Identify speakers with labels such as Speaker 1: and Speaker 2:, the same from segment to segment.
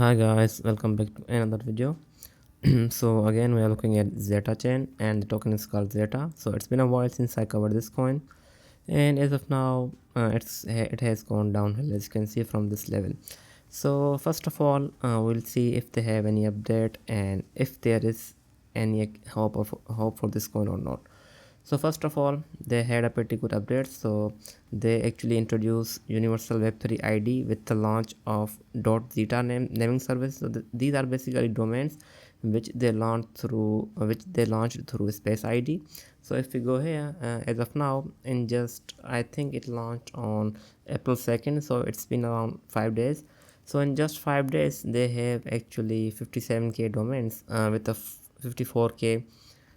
Speaker 1: Hi guys, welcome back to another video. So again we are looking at Zeta chain and the token is called Zeta. So it's been a while since I covered this coin, and as of now it has gone downhill, as you can see from this level. So first of all, we'll see if they have any update and if there is any hope for this coin or not. So first of all, they had a pretty good update. So they actually introduced universal web3 id with the launch of .zeta naming service. So these are basically domains which they launched through space id. So if we go here, as of now, in just, I think it launched on April 2nd, so it's been around 5 days. So in just 5 days they have actually 57k domains with a 54k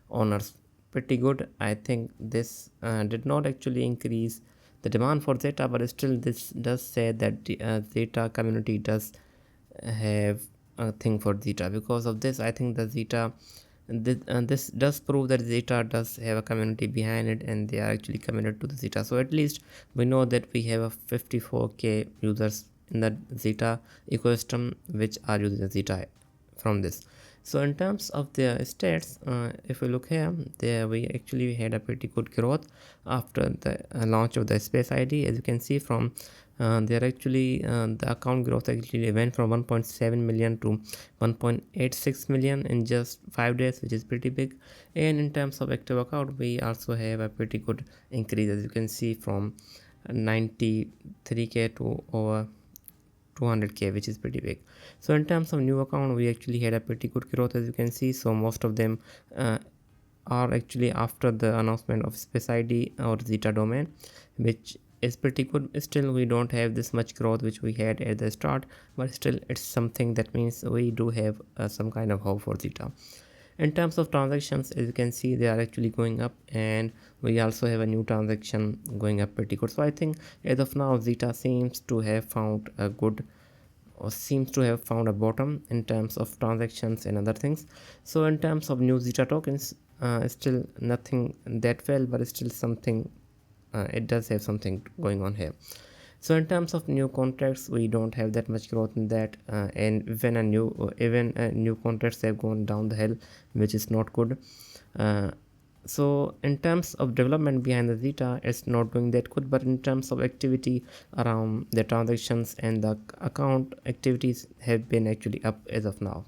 Speaker 1: owners. Pretty good. I think this did not actually increase the demand for Zeta, but still this does say that the Zeta community does have a thing for Zeta. Because of this, I think the Zeta this does prove that Zeta does have a community behind it and they are actually committed to the Zeta. So at least we know that we have a 54k users in the Zeta ecosystem which are using the Zeta from this. So in terms of their stats, if we look here, there we actually had a pretty good growth after the launch of the space id. As you can see from there, actually the account growth actually went from 1.7 million to 1.86 million in just 5 days, which is pretty big. And in terms of active account, we also have a pretty good increase, as you can see, from 93k to over 200k, which is pretty big. So in terms of new account, we actually had a pretty good growth, as you can see. So most of them are actually after the announcement of space id or Zeta domain, which is pretty good. Still we don't have this much growth which we had at the start, but still it's something that means we do have some kind of hope for Zeta. In terms of transactions, as you can see, they are actually going up, and we also have a new transaction going up pretty good. So I think as of now Zeta seems to have found a good, or seems to have found a bottom in terms of transactions and other things. So in terms of new Zeta tokens, still nothing that well, but still something, it does have something going on here. So in terms of new contracts, we don't have that much growth in that, and even new contracts have gone down the hill, which is not good. So in terms of development behind the Zeta, it's not doing that good, but in terms of activity around the transactions and the account activities have been actually up as of now.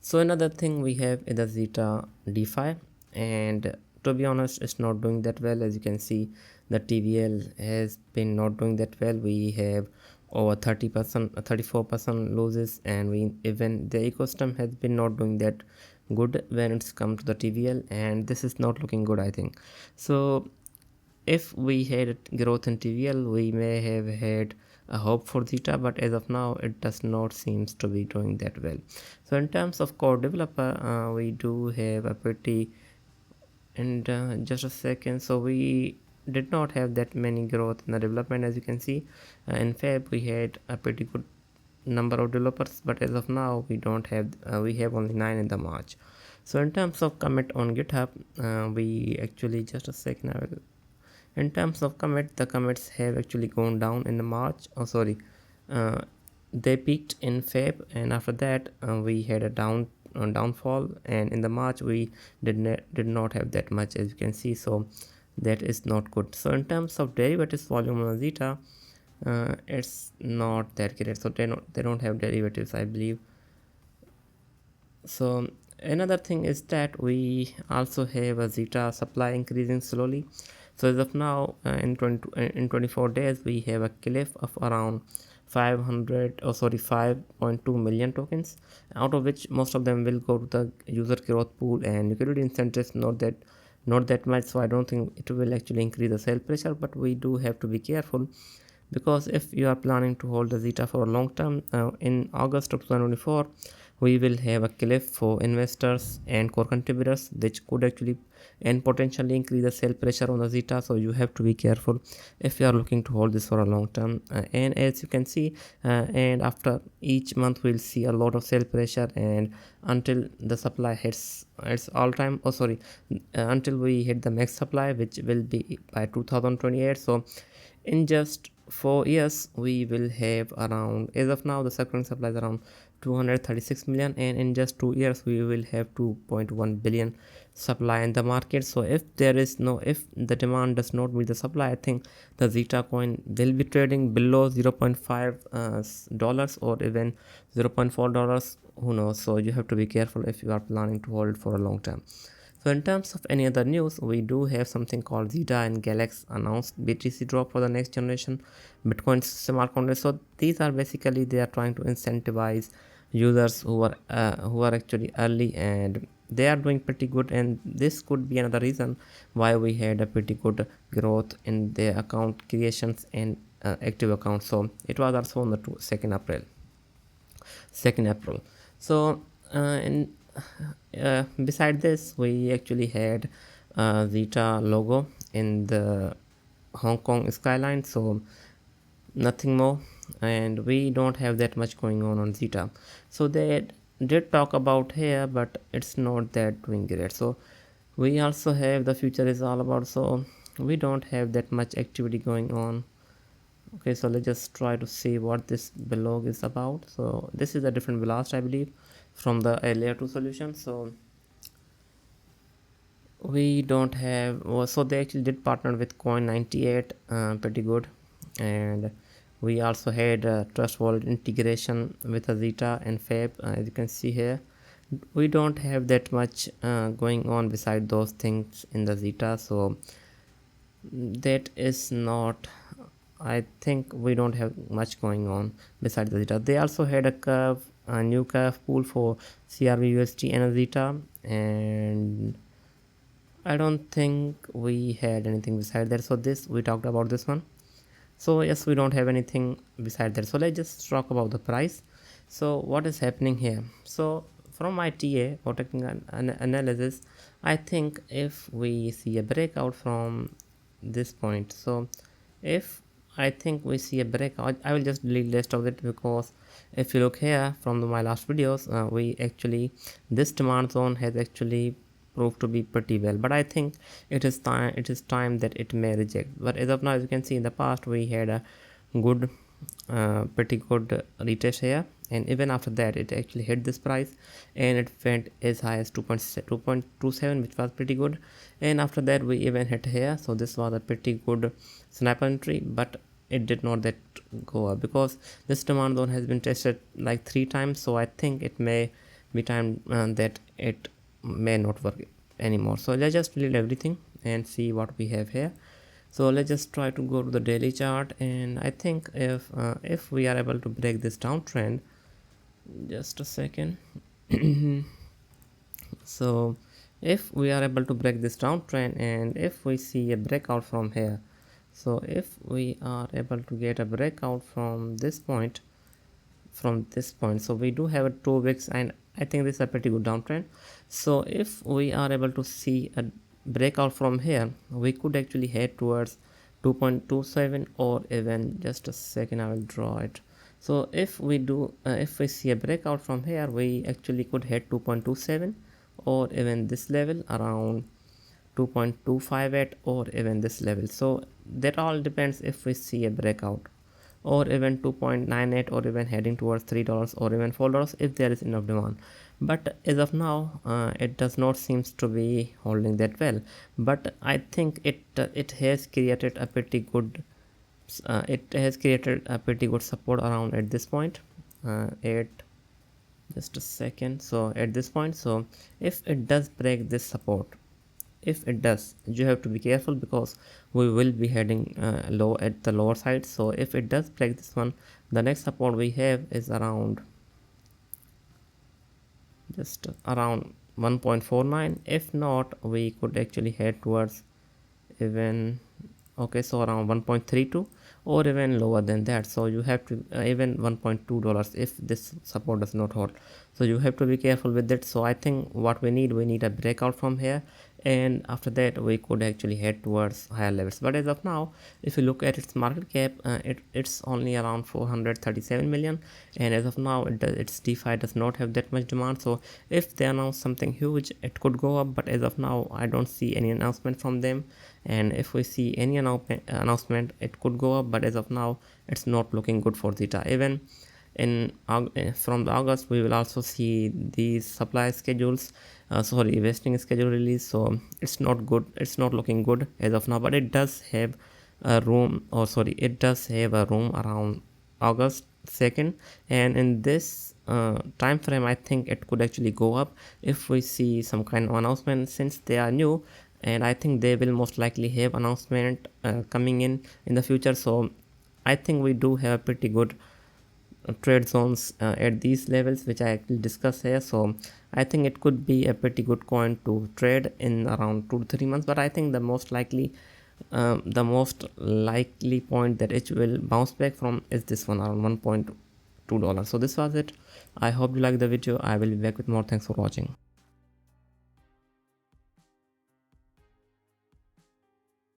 Speaker 1: So another thing we have is the Zeta DeFi, and to be honest, it's not doing that well. As you can see, the TVL has been not doing that well. We have over 30%, 34% losses, and we even the ecosystem has been not doing that good when it's come to the TVL, and this is not looking good, I think. So if we had growth in TVL, we may have had a hope for Zeta, but as of now it does not seems to be doing that well. So in terms of core developer, we do have a pretty, and just a second, so we did not have that many growth in the development. As you can see, in Feb we had a pretty good number of developers, but as of now we don't have, we have only 9 in the March. So in terms of commit on GitHub, we actually, just a second, I will, in terms of commit, the commits have actually gone down in the March. Oh sorry, uh, they peaked in Feb, and after that we had a downfall, and in the March we did not have that much, as you can see. So that is not good. So in terms of derivatives volume on Zeta, it's not that great. So they don't have derivatives, I believe. So another thing is that we also have a Zeta supply increasing slowly. So as of now, in 24 days, we have a cliff of around 5.2 million tokens, out of which most of them will go to the user growth pool, and liquidity incentives not that much. So I don't think it will actually increase the sell pressure, but we do have to be careful, because if you are planning to hold the Zeta for a long term, in August of 2024 we will have a cliff for investors and core contributors, which could actually and potentially increase the sell pressure on the Zeta. So you have to be careful if you are looking to hold this for a long term, and as you can see, and after each month we'll see a lot of sell pressure, and until the supply hits its all time, until we hit the max supply, which will be by 2028. So in just 4 years we will have around, as of now the current supply is around 236 million, and in just 2 years we will have 2.1 billion supply in the market. So if the demand does not meet the supply, I think the Zeta coin will be trading below 0.5 dollars or even 0.4 dollars, who knows. So you have to be careful if you are planning to hold it for a long time. So in terms of any other news, we do have something called Zeta and Galax announced BTC drop for the next generation Bitcoin smart contracts. So these are basically, they are trying to incentivize users who are actually early, and they are doing pretty good, and this could be another reason why we had a pretty good growth in their account creations and active accounts. So it was also on the 2nd April. 2nd April. So in beside this, we actually had Zeta logo in the Hong Kong skyline. So nothing more, and we don't have that much going on Zeta. So they did talk about here, but it's not that doing great. So we also have the future is all about, so we don't have that much activity going on. Okay, so let's just try to see what this blog is about. So this is a different blast, I believe, from the layer 2 solution. So we don't have, so they actually did partner with coin 98, pretty good. And we also had trust wallet integration with a Zeta and Fab, as you can see here. We don't have that much going on beside those things in the Zeta, so that is not, I think we don't have much going on besides the Zeta. They also had a new curve pool for CRV USD and a Zeta, and I don't think we had anything beside that. So this, we talked about this one. So yes, we don't have anything beside that. So let's just talk about the price. So what is happening here? So from my TA or technical analysis, I think if we see a breakout from this point, so if I think we see a breakout, I will just delete rest of it, because if you look here from my last videos, we actually, this demand zone has actually proved to be pretty well, but I think it is time that it may reject. But as of now, as you can see, in the past we had a good pretty good retest here, and even after that it actually hit this price, and it went as high as 2.27, which was pretty good. And after that we even hit here, so this was a pretty good snap entry, but it did not that go up, because this demand zone has been tested like 3 times. So I think it may be time that it may not work anymore. So let's just delete everything and see what we have here. So let's just try to go to the daily chart, and I think if we are able to break this downtrend, just a second. So if we are able to break this downtrend, and if we see a breakout from here, so if we are able to get a breakout from this point, so we do have a 2 weeks, and I think this is a pretty good downtrend. So if we are able to see a breakout from here, we could actually head towards 2.27, or even, just a second, I will draw it. So if we do if we see a breakout from here, we actually could hit 2.27, or even this level around 2.258, or even this level. So that all depends if we see a breakout, or even 2.98, or even heading towards $3 or even $4 if there is enough demand. But as of now, it does not seems to be holding that well, but I think it has created a pretty good support around at this point, at, just a second, so at this point. So if it does break this support, if it does, you have to be careful, because we will be heading low at the lower side. So if it does break this one, the next support we have is around, just around 1.49. if not, we could actually head towards even, okay, so around 1.32, or even lower than that. So you have to even $1.2 if this support does not hold. So you have to be careful with it. So I think what we need a breakout from here, and after that we could actually head towards higher levels. But as of now, if you look at its market cap, it's only around 437 million, and as of now its DeFi does not have that much demand. So if they announce something huge, it could go up, but as of now I don't see any announcement from them, and if we see any announcement, it could go up, but as of now it's not looking good for Zeta. Even in from the August we will also see these supply schedules, vesting schedule release. So it's not good, it's not looking good as of now, but it does have a room, it does have a room around August 2nd, and in this time frame I think it could actually go up if we see some kind of announcement, since they are new, and I think they will most likely have announcement coming in the future. So I think we do have pretty good trade zones at these levels, which I actually discuss here. So I think it could be a pretty good coin to trade in around 2 to 3 months, but I think the most likely point that it will bounce back from is this one, around $1.2. So this was it. I hope you liked the video. I will be back with more. Thanks for watching.